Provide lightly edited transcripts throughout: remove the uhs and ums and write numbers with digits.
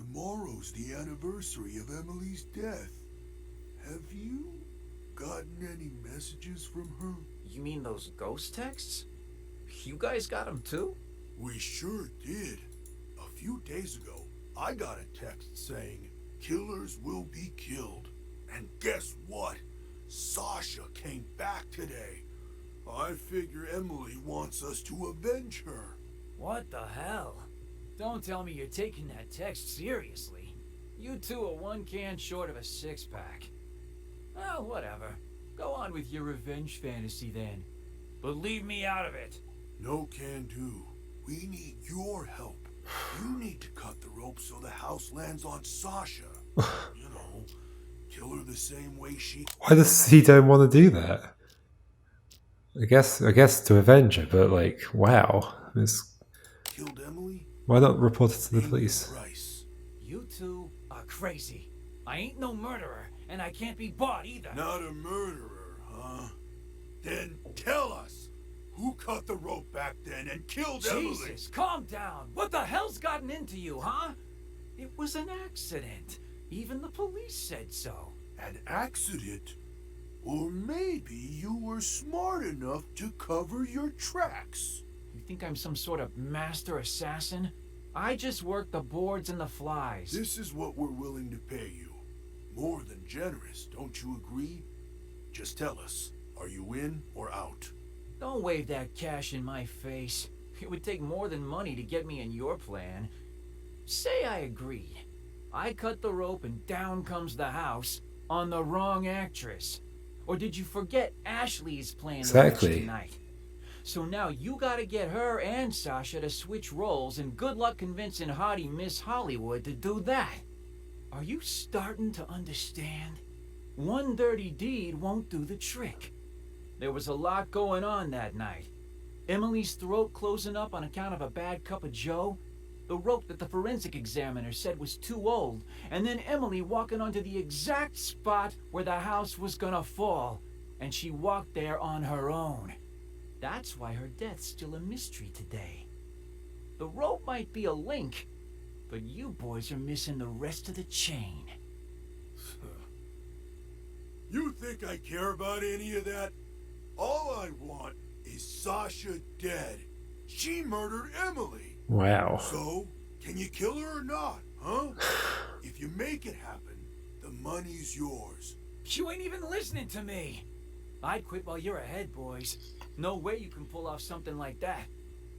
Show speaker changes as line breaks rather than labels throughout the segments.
Tomorrow's the anniversary of Emily's death. Have you gotten any messages from her?
You mean those ghost texts? You guys got them too?
We sure did. A few days ago, I got a text saying, "Killers will be killed." And guess what? Sasha came back today. I figure Emily wants us to avenge her.
What the hell? Don't tell me you're taking that text seriously. You two are one can short of a six-pack. Well, whatever. Go on with your revenge fantasy then. But leave me out of it.
No can do. We need your help. You need to cut the rope so the house lands on Sasha. You know, kill her the same way she...
Why does he don't want to do that? I guess to avenge her, but like, wow.
Killed Emily?
Why not report it to the police?
Price.
You two are crazy. I ain't no murderer, and I can't be bought either.
Not a murderer, huh? Then tell us, who cut the rope back then and killed Emily?
Jesus, calm down. What the hell's gotten into you, huh? It was an accident. Even the police said so.
An accident? Or maybe you were smart enough to cover your tracks.
You think I'm some sort of master assassin? I just work the boards and the flies.
This is what we're willing to pay you. More than generous, don't you agree? Just tell us, are you in or out?
Don't wave that cash in my face. It would take more than money to get me in your plan. Say I agree. I cut the rope and down comes the house on the wrong actress. Or did you forget Ashley's playing the witch tonight? So now you gotta get her and Sasha to switch roles, and good luck convincing hottie Miss Hollywood to do that. Are you starting to understand? One dirty deed won't do the trick. There was a lot going on that night. Emily's throat closing up on account of a bad cup of joe, the rope that the forensic examiner said was too old, and then Emily walking onto the exact spot where the house was gonna fall, and she walked there on her own. That's why her death's still a mystery today. The rope might be a link, but you boys are missing the rest of the chain.
You think I care about any of that? All I want is Sasha dead. She murdered Emily.
Wow.
So, can you kill her or not, huh? If you make it happen, the money's yours.
You ain't even listening to me. I'd quit while you're ahead, boys. No way you can pull off something like that.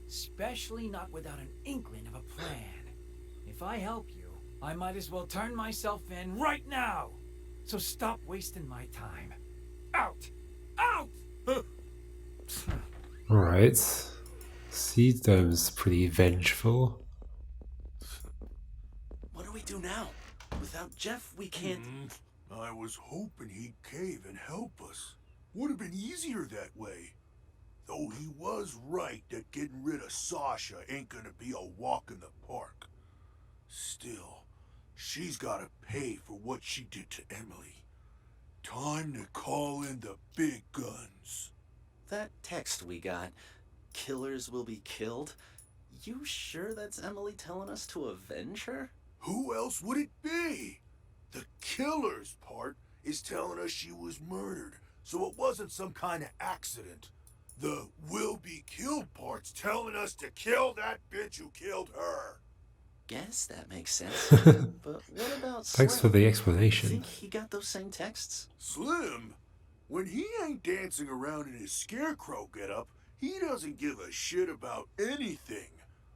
Especially not without an inkling of a plan. If I help you, I might as well turn myself in right now. So stop wasting my time. Out! Out!
Alright. Seed Dome's pretty vengeful.
What do we do now? Without Jeff, we can't...
I was hoping he'd cave and help us. Would have been easier that way. Though he was right that getting rid of Sasha ain't gonna be a walk in the park. Still, she's gotta pay for what she did to Emily. Time to call in the big guns.
That text we got, killers will be killed. You sure that's Emily telling us to avenge her?
Who else would it be? The killer's part is telling us she was murdered, so it wasn't some kind of accident. The will be killed part's telling us to kill that bitch who killed her.
Guess that makes sense. But what about Slim?
Thanks for the explanation.
Think he got those same texts?
Slim? When he ain't dancing around in his scarecrow getup, he doesn't give a shit about anything.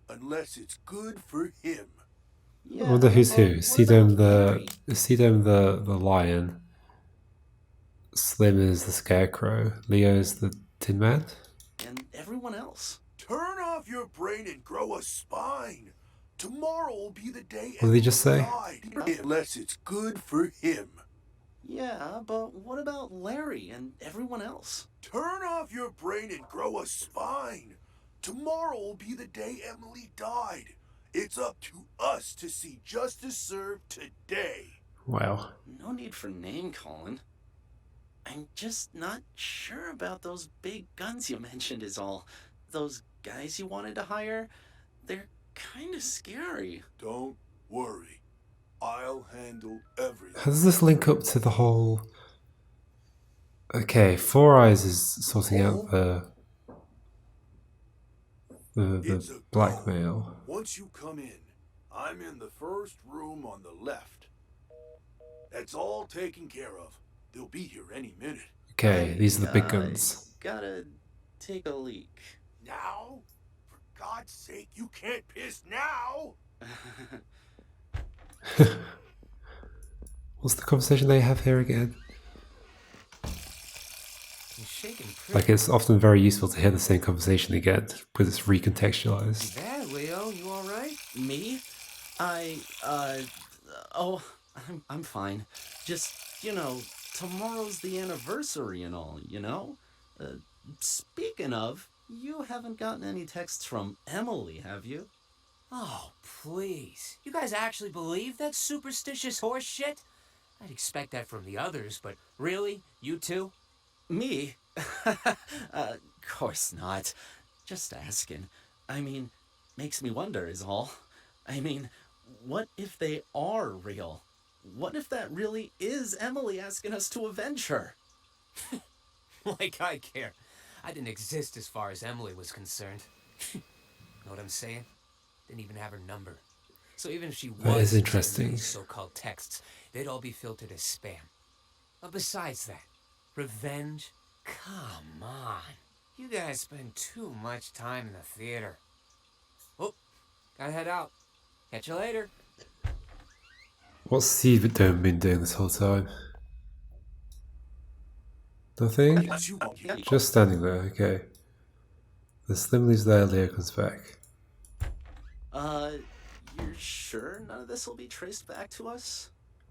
Unless it's good for him.
Yeah,
I wonder who's who.
what
Seedome
about
the lion. Slim is the scarecrow. Leo is the Tin Man.
and everyone else?
Turn off your brain and grow a spine. Tomorrow will be the day
What did he just say?
died, unless it's good for him.
Yeah, but what about Larry and everyone else?
Turn off your brain and grow a spine. Tomorrow will be the day Emily died. It's up to us to see justice served today.
Wow.
No need for name calling. I'm just not sure about those big guns you mentioned is all. Those guys you wanted to hire, they're kind of scary.
Don't worry. I'll handle everything.
How does this link up to the whole? Okay, Four Eyes is sorting out
It's
the
a
blackmail.
go. Once you come in, I'm in the first room on the left. That's all taken care of. They'll be here any minute.
Okay, these are the big guns.
Gotta take a leak.
Now? For God's sake, you can't piss now!
What's the conversation they have here again?
He's shaking pretty
Like, it's often very useful to hear the same conversation again because it's recontextualized.
bad, Leo. You all right?
Me? I'm fine. Just, tomorrow's the anniversary and all, Speaking of, you haven't gotten any texts from Emily, have you?
Oh, please. You guys actually believe that superstitious horse shit? I'd expect that from the others, but really? You too?
Me? Of course not. Just asking. I mean, makes me wonder is all. I mean, what if they are real? What if that really is Emily asking us to avenge her?
Like I care. I didn't exist as far as Emily was concerned. Know what I'm saying? Didn't even have her number. So even if she
That
was
is interesting.
sending these so-called texts, they'd all be filtered as spam. But besides that, revenge? Come on. You guys spend too much time in the theater. Oh, gotta head out. Catch you later.
What's Steve been doing this whole time? Nothing?
Once you come here,
Just standing there, okay. The Slim leaves there, Leo comes back.
You're sure none of this will be traced back to us?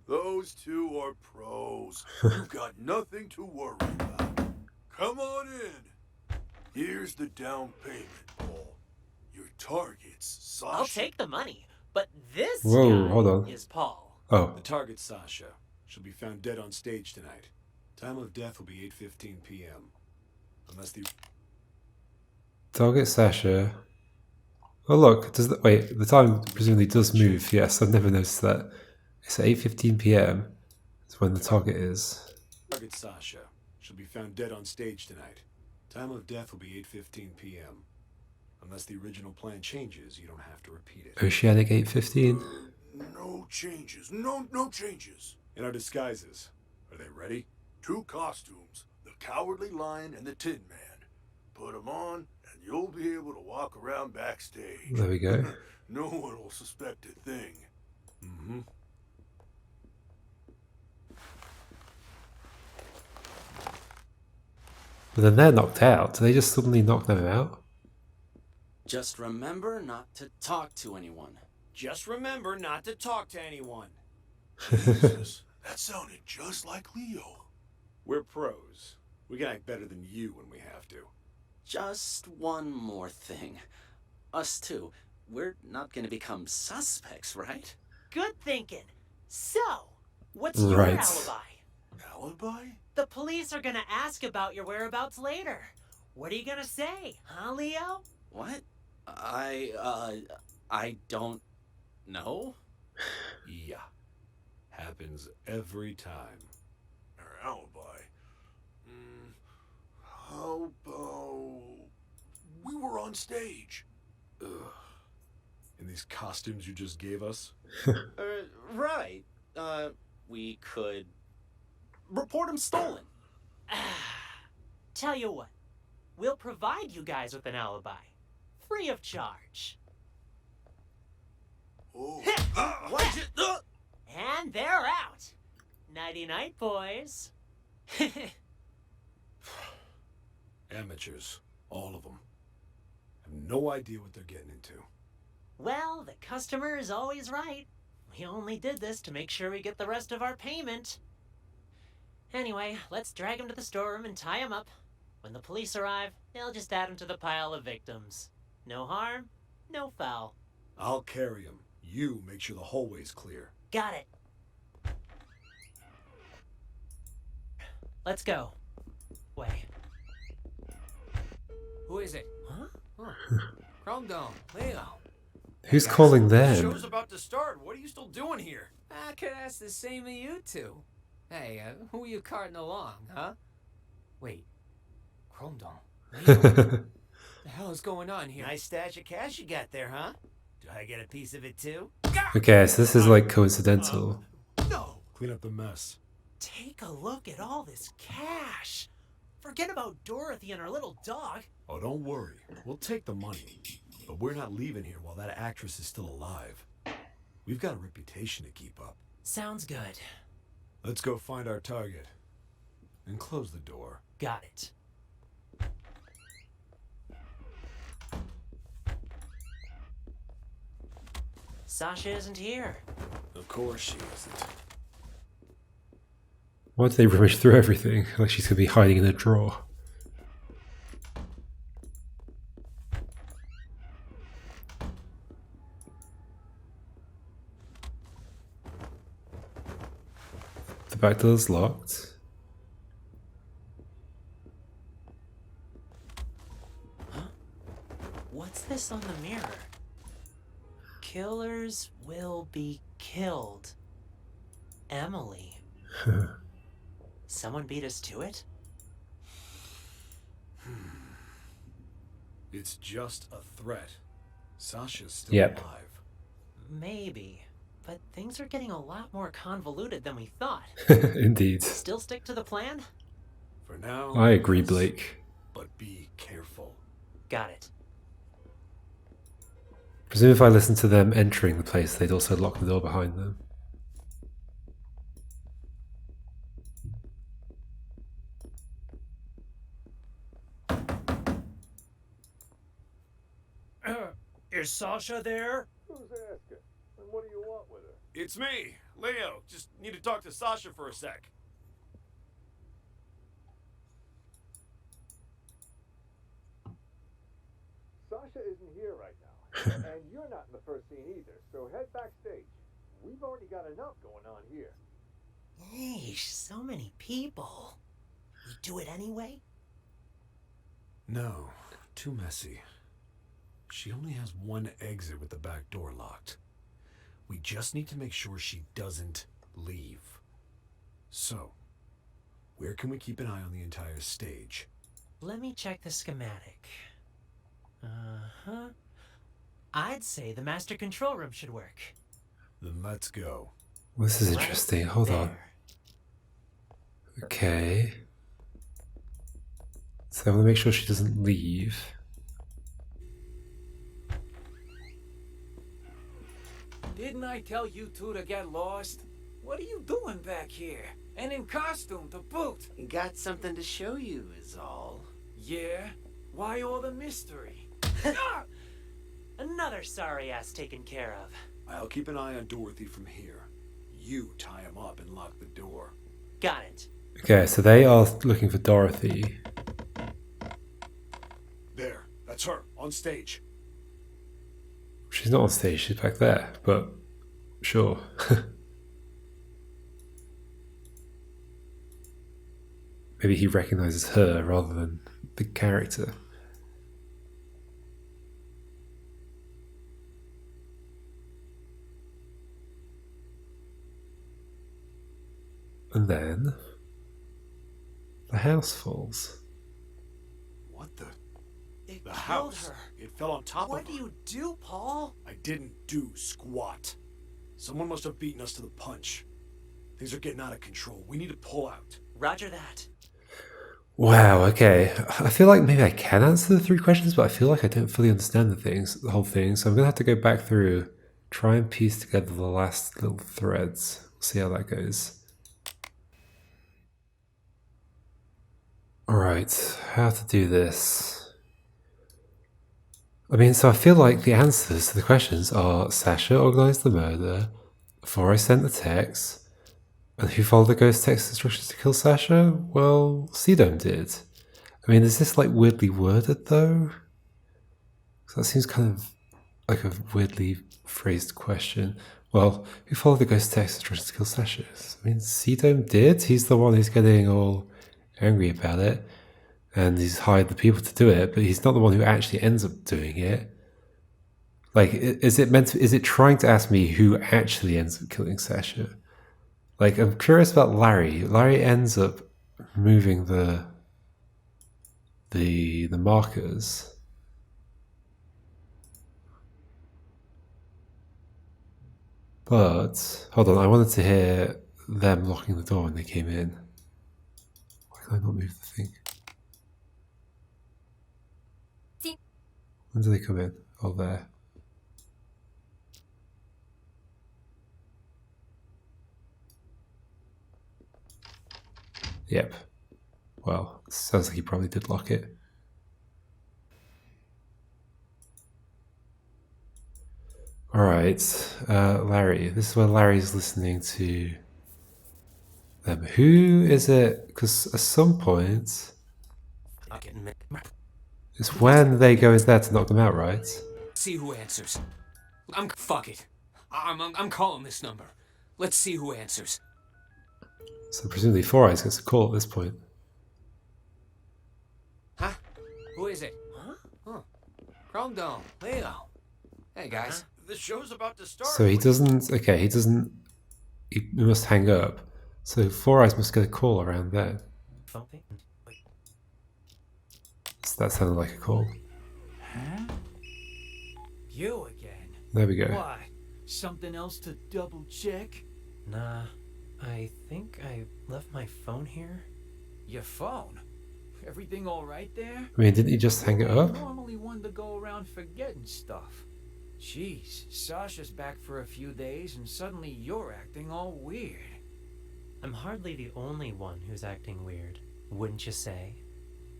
those two are pros. You've got nothing to worry about. Come on in. Here's the down payment, Paul. Your target's Sasha.
I'll take the money, but this
Whoa,
guy
hold on.
is Paul.
Oh,
The target, Sasha, she'll be found dead on stage tonight. Time of death will be 8:15 p.m. Unless the...
target Sasha. Oh look, does that wait? The time presumably does move. Yes, I've never noticed that. It's at 8:15 p.m. Is when the target is.
Target, Sasha, she'll be found dead on stage tonight. Time of death will be 8:15 p.m. Unless the original plan changes, you don't have to repeat it.
Oceanic 8:15.
No changes. No changes.
In our disguises, are they ready?
2 costumes. The Cowardly Lion and the Tin Man. Put 'em on, and you'll be able to walk around backstage.
There we go.
No one will suspect a thing.
Mm-hmm.
But then they're knocked out. Do they just suddenly knock them out?
Just remember not to talk to anyone.
Just remember not to talk to anyone.
Jesus, that sounded just like Leo.
We're pros. We can act better than you when we have to.
Just one more thing. Us two, we're not gonna become suspects, right?
Good thinking. So, what's
Right.
your alibi?
Alibi?
The police are gonna ask about your whereabouts later. What are you gonna say, huh, Leo?
What? I don't know.
Yeah. Happens every time.
Our alibi? How about... we were on stage.
Ugh. In these costumes you just gave us?
Right. We could report him stolen.
Tell you what, we'll provide you guys with an alibi. Free of charge.
Oh.
What'd you...
And they're out. Nighty-night, boys.
Amateurs. All of them. Have no idea what they're getting into.
Well, the customer is always right. We only did this to make sure we get the rest of our payment. Anyway, let's drag him to the storeroom and tie him up. When the police arrive, they'll just add him to the pile of victims. No harm, no foul.
I'll carry him. You make sure the hallway's clear.
Got it. Let's go. Way.
Who is it?
Huh?
Oh. Chrome Dome. Leo.
Who's
guys.
calling
The
them?
show's about to start. What are you still doing here?
I could ask the same of you two. Hey, who are you carting along, huh? Wait, Chromedome. What the hell is going on here?
Nice stash of cash you got there, huh? Do I get a piece of it too?
Okay, so this is like coincidental.
No!
Clean up the mess.
Take a look at all this cash. Forget about Dorothy and her little dog.
Oh, don't worry. We'll take the money. But we're not leaving here while that actress is still alive. We've got a reputation to keep up.
Sounds good.
Let's go find our target. And close the door.
Got it. Sasha isn't here.
Of course she isn't.
Why did they rummage through everything? Like she's gonna be hiding in a drawer. The back door's locked.
What's this on the mirror? Killers will be killed. Emily. Someone beat us to it?
It's just a threat. Sasha's still
Yep.
alive.
Maybe. But things are getting a lot more convoluted than we thought.
Indeed.
Still stick to the plan?
For now,
I agree,
yes,
Blake.
But be careful.
Got it.
Presume if I listened to them entering the place, they'd also lock the door behind them.
Is Sasha there?
Who's asking? And what do you want with her?
It's me, Leo. Just need to talk to Sasha for a sec.
Sasha isn't here right now. And you're not in the first scene either, so head backstage. We've already got enough going on here.
Yeesh, so many people. We do it anyway?
No, too messy. She only has one exit with the back door locked. We just need to make sure she doesn't leave. So, where can we keep an eye on the entire stage?
Let me check the schematic. Uh-huh. I'd say the master control room should work.
Then let's go.
Well, this is
Right
interesting. Hold on.
there.
Okay. So I want to make sure she doesn't leave.
Didn't I tell you two to get lost? What are you doing back here? And in costume to boot?
Got something to show you, is all.
Yeah? Why all the mystery?
Another sorry ass taken care of.
I'll keep an eye on Dorothy from here. You tie him up and lock the door.
Got it.
Okay, so they are looking for Dorothy.
There, that's her, on stage.
She's not on stage, she's back there, but sure. Maybe he recognizes her rather than the character. And then the house falls.
What the?
It
The
killed
house.
her.
It fell on top
What
of
do
her.
you do, Paul?
I didn't do squat. Someone must have beaten us to the punch. Things are getting out of control. We need to pull out.
Roger that.
Wow, okay. I feel like maybe I can answer the three questions, but I feel like I don't fully understand the whole thing. So I'm gonna have to go back through, try and piece together the last little threads. See how that goes. Alright, how to do this. I mean, so I feel like the answers to the questions are Sasha organised the murder, before I sent the text, and who followed the ghost text instructions to kill Sasha? Well, Cedome did. I mean, is this like weirdly worded though? 'Cause that seems kind of like a weirdly phrased question. Well, who followed the ghost text instructions to kill Sasha? I mean, Cedome did. He's the one who's getting all angry about it, and he's hired the people to do it, but he's not the one who actually ends up doing it. Like, is it meant to? Is it trying to ask me who actually ends up killing Sasha? Like, I'm curious about Larry. Larry ends up moving the markers. But hold on, I wanted to hear them locking the door when they came in. Why can I not move the thing? When do they come in? Oh, there. Yep. Well, sounds like he probably did lock it. Alright, Larry. This is where Larry's listening to them. Who is it? Because at some point, it's when they go in there to knock them out, right?
See who answers. Fuck it. I'm calling this number. Let's see who answers.
So presumably Four Eyes gets a call at this point.
Huh? Who is it? Huh? Chrome Dome. Leo. Hey guys.
The show's about to start.
So he doesn't. Okay, he doesn't. He must hang up. So Four Eyes must get a call around there. So that sounded like a call.
Huh? You again?
There we go.
Why? Something else to double check?
Nah, I think I left my phone here.
Your phone? Everything all right there?
I mean, didn't he just hang it up?
Normally one to go around forgetting stuff. Jeez, Sasha's back for a few days and suddenly you're acting all weird.
I'm hardly the only one who's acting weird, wouldn't you say?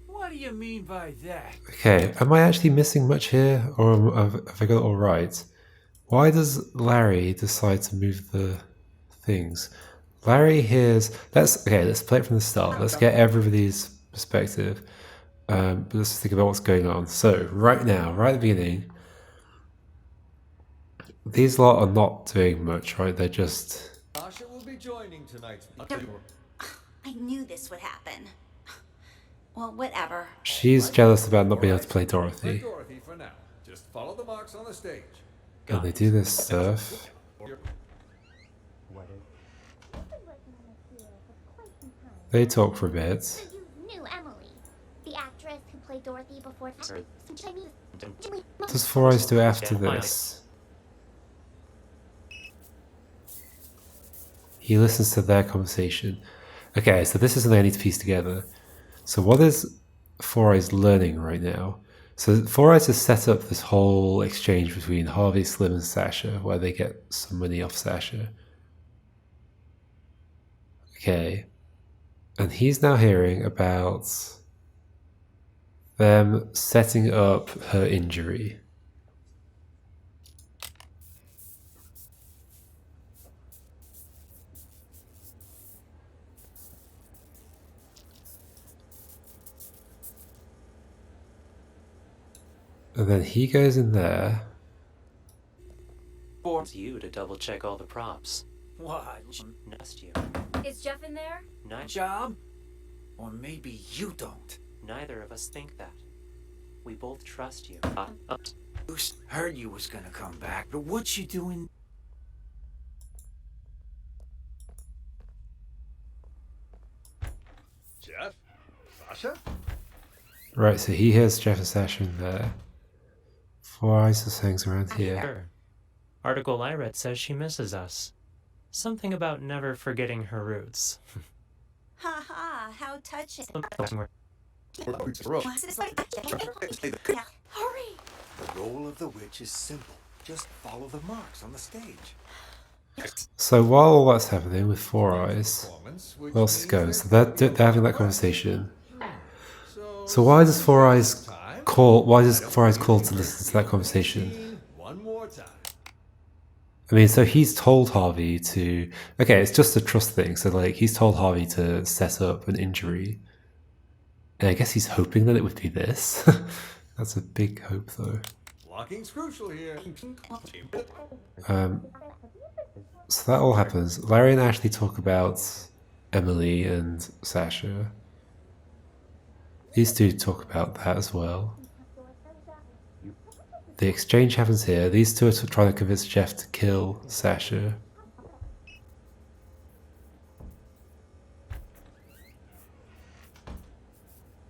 What do you mean by that?
Okay, am I actually missing much here, or have I got it all right? Why does Larry decide to move the things? Larry hears. Let's play it from the start. Let's get everybody's perspective. But let's think about what's going on. So right now, right at the beginning, these lot are not doing much, right? They're just.
Sasha will be joining tonight's.
I knew this would happen. Well, whatever.
She's jealous about not being able to play Dorothy.
Dorothy for now. Just follow the marks on the stage.
And they do this stuff. They talk for a bit.
So you knew Emily, the actress who played Dorothy before.
Does Four Eyes do after this? He listens to their conversation. Okay, so this is something I need to piece together. So what is Four Eyes learning right now? So Four Eyes has set up this whole exchange between Harvey, Slim, and Sasha, where they get some money off Sasha. Okay. And he's now hearing about them setting up her injury. And then he goes in there.
It's you to double check all the props.
What?
Trust you.
Is Jeff in there?
Job? Or maybe you don't.
Neither of us think that. We both trust you.
Heard you was gonna come back, but what you doing?
Jeff? Sasha?
Right, so he hears Jeff and Sasha in there. Four Eyes just hangs around here.
Sure. Article I read says she misses us. Something about never forgetting her roots.
Ha ha, how touching.
Hurry!
The role of the witch is simple. Just follow the marks on the stage.
So while all that's happening with Four Eyes, what else is going? So they're having that conversation. So why does Four Eyes call? Why does Four Eyes call to listen to that conversation?
One more time.
I mean, so he's told Harvey to. Okay, it's just a trust thing. So like, he's told Harvey to set up an injury, and I guess he's hoping that it would be this. That's a big hope, though.
Blocking's crucial here.
So that all happens. Larry and Ashley talk about Emily and Sasha. These two talk about that as well. the exchange happens here. These two are trying to convince Jeff to kill Sasha.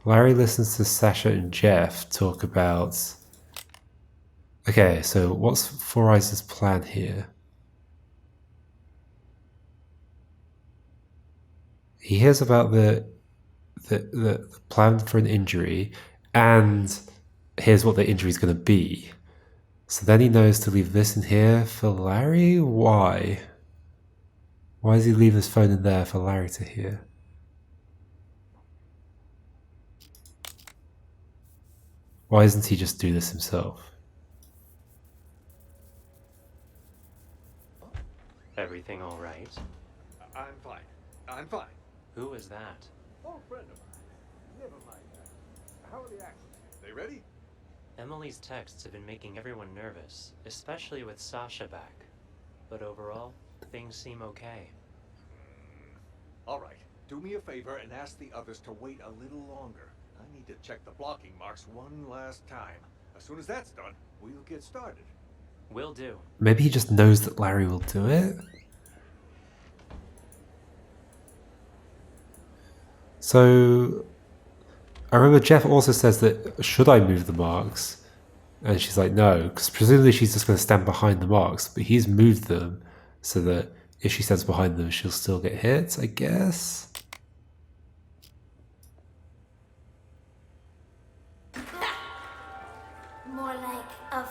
Larry listens to Sasha and Jeff talk about... Okay, so what's Four Eyes' plan here? He hears about the plan for an injury, and here's what the injury is going to be. So then he knows to leave this in here for Larry? Why? Why does he leave his phone in there for Larry to hear? Why doesn't he just do this himself?
Everything all right?
I'm fine. I'm fine.
Who is that?
Oh, friend of mine. Never mind that. How are the actions? They ready?
Emily's texts have been making everyone nervous, especially with Sasha back. But overall, things seem okay.
All right. Do me a favor and ask the others to wait a little longer. I need to check the blocking marks one last time. As soon as that's done, we'll get started.
Will do.
Maybe he just knows that Larry will do it? So, I remember Jeff also says that, should I move the marks? And she's like, no, because presumably she's just going to stand behind the marks, but he's moved them so that if she stands behind them, she'll still get hit, I guess?
More like a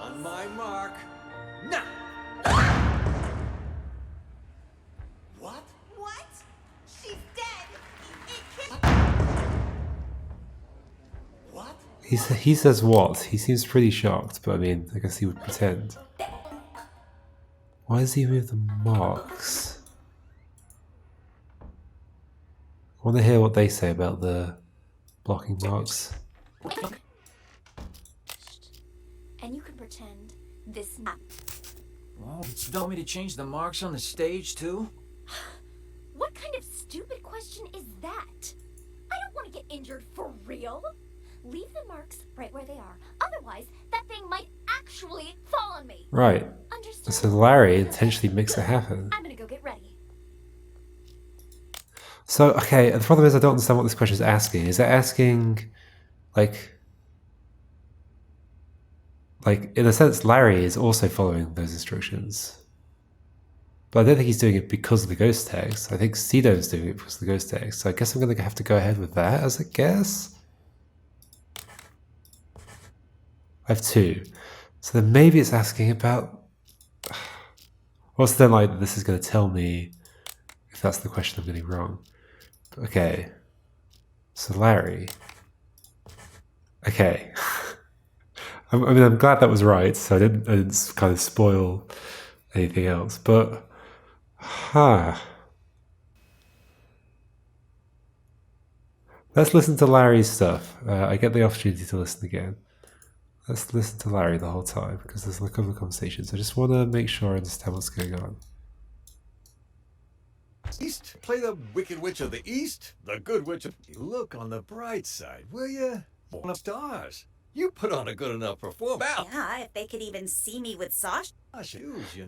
On my mark. Now!
What? What? She's dead. What?
He says what? He seems pretty shocked, but I mean, I guess he would pretend. Why does he move the marks? I want to hear what they say about the blocking marks.
And you can pretend this.
Oh, you want me to change the marks on the stage too?
What kind of stupid question is that? I don't want to get injured for real. Leave the marks right where they are. Otherwise, that thing might actually fall on me.
Right.
Understood?
So Larry intentionally makes it happen.
I'm gonna go get ready.
So, okay, the problem is I don't understand what this question is asking. Is it asking, like, in a sense, Larry is also following those instructions. But I don't think he's doing it because of the ghost text. I think Cedo's doing it because of the ghost text. So I guess I'm going to have to go ahead with that as a guess. I have two. So then maybe it's asking about... What's then like this is going to tell me if that's the question I'm getting wrong. Okay. So Larry. Okay. I mean, I'm glad that was right, so I didn't kind of spoil anything else, but... Let's listen to Larry's stuff. I get the opportunity to listen again. Let's listen to Larry the whole time, because there's a couple of conversations. I just want to make sure I understand what's going on.
East, play the Wicked Witch of the East, the Good Witch of... Look on the bright side, will you? One of stars. You put on a good enough performance.
Yeah, if they could even see me with Sasha.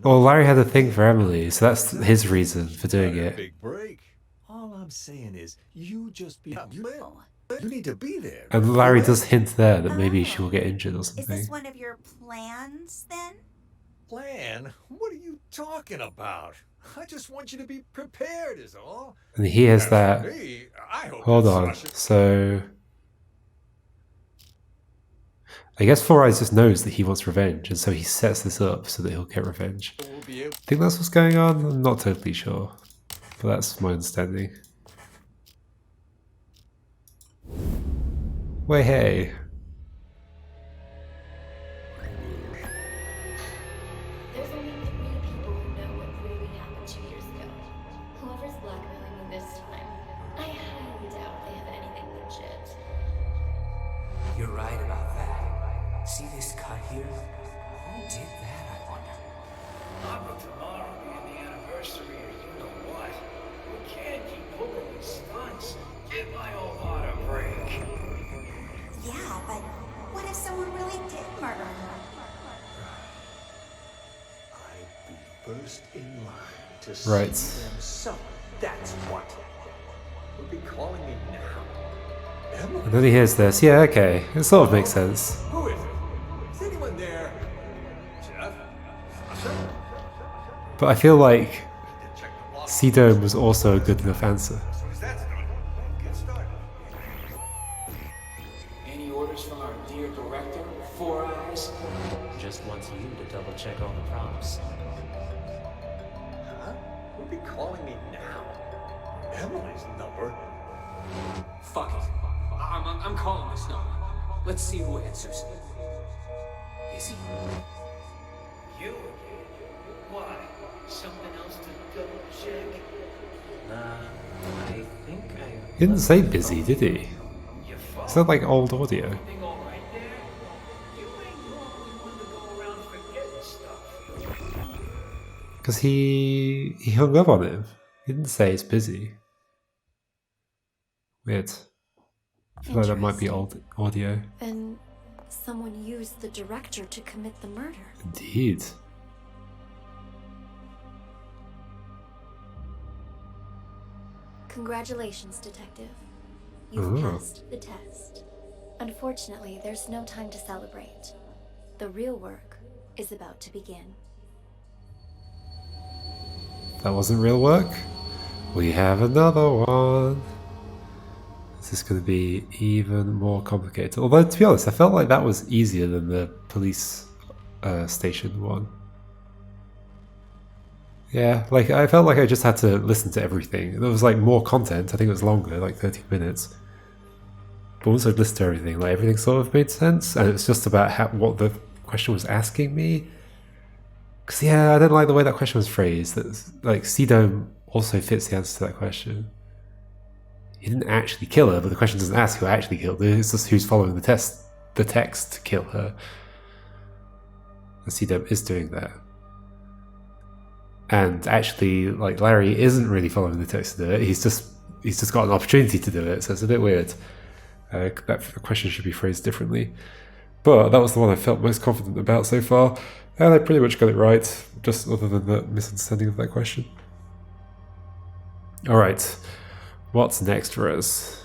Well, Larry had a thing for Emily, so that's his reason for doing it.
Big break. All I'm saying is, you just be... You need to be there.
And Larry does hint there that maybe she will get injured or
Is
something.
this one of your plans, then?
Plan? What are you talking about? I just want you to be prepared is all.
And he has
As
that.
for me, I hope
Hold
that
on.
Sasha-
So I guess Four Eyes just knows that he wants revenge, and so he sets this up so that he'll get revenge. I think that's what's going on. I'm not totally sure, but that's my understanding. Wait, hey.
There's only 3 people who know what really happened 2 years ago. Whoever's blackmailing me this time, I highly doubt they have anything legit.
You're right about that. See this cut here? Who did that, I wonder?
Not with tomorrow being the anniversary of you know what. We can't keep pulling these stunts. Give my old heart a break.
Yeah,
First in line to
Right.
see them suffer. That's what. Would be calling me now. Emily?
And then he hears this. Yeah, okay. It sort of makes sense.
Who is it? Is anyone there? Jeff? Sasha?
But I feel like C-Dome was also a good enough answer.
As soon as that's done, get started.
Any orders from our dear director, Four Eyes?
Just wants you to double check all the props.
Huh? Who'd be calling me now? Emily's number?
Fuck it. I'm calling this number. Let's see who answers. Is he?
You? Why? Something else to double check?
I think I...
He didn't say busy, did he? Is that like old audio?
Everything all right there? You ain't normally one to go around forgetting stuff.
Because he hung up on him. He didn't say it's busy. Weird. I feel like that might be old audio.
Then someone used the director to commit the murder.
Indeed.
Congratulations, Detective. You've passed the test. Unfortunately, there's no time to celebrate. The real work is about to begin.
That wasn't real work. We have another one. This is going to be even more complicated. Although, to be honest, I felt like that was easier than the police station one. Yeah, like I felt like I just had to listen to everything. There was like more content. I think it was longer, like 30 minutes. But once I'd listened to everything, like everything sort of made sense. And it's just about what the question was asking me. Because yeah, I don't like the way that question was phrased. That like C-Dome also fits the answer to that question. He didn't actually kill her, but the question doesn't ask who actually killed her. It's just who's following the text to kill her. And C-Dome is doing that. And actually, like Larry isn't really following the text to do it. He's just got an opportunity to do it, so it's a bit weird. That question should be phrased differently. But that was the one I felt most confident about so far, and I pretty much got it right, just other than the misunderstanding of that question. Alright, what's next for us?